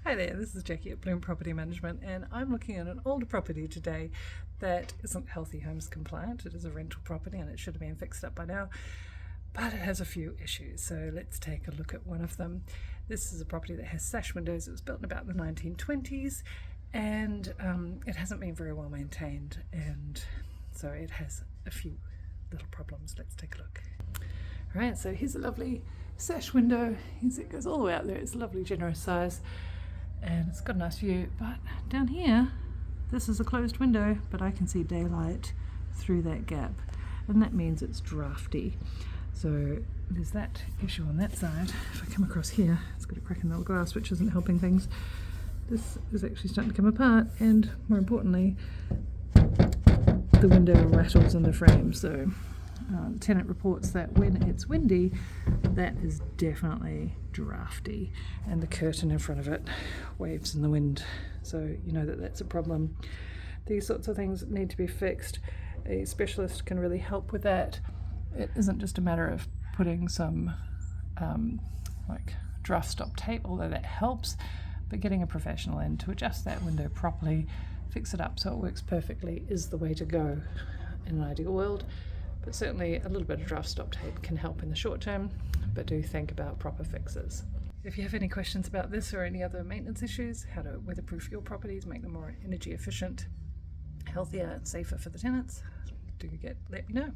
Hi there, this is Jackie at Bloom Property Management, and I'm looking at an older property today that isn't Healthy Homes compliant. It is a rental property and it should have been fixed up by now, but it has a few issues. So let's take a look at one of them. This is a property that has sash windows. It was built in about the 1920s and it hasn't been very well maintained, and so it has a few little problems. Let's take a look. All right, so here's a lovely sash window. It goes all the way out there. It's a lovely generous size and it's got a nice view, but down here this is a closed window, but I can see daylight through that gap, and that means it's drafty. So there's that issue on that side. If I come across here, it's got a crack in the glass which isn't helping things. This is actually starting to come apart, and more importantly the window rattles in the frame. So the tenant reports that when it's windy, that is definitely drafty, and the curtain in front of it waves in the wind, so you know that that's a problem. These sorts of things need to be fixed. A specialist can really help with that. It isn't just a matter of putting some like draft stop tape, although that helps, but getting a professional in to adjust that window properly, fix it up so it works perfectly, is the way to go in an ideal world. But certainly a little bit of draft stop tape can help in the short term, but do think about proper fixes. If you have any questions about this or any other maintenance issues, how to weatherproof your properties, make them more energy efficient, healthier and safer for the tenants, let me know.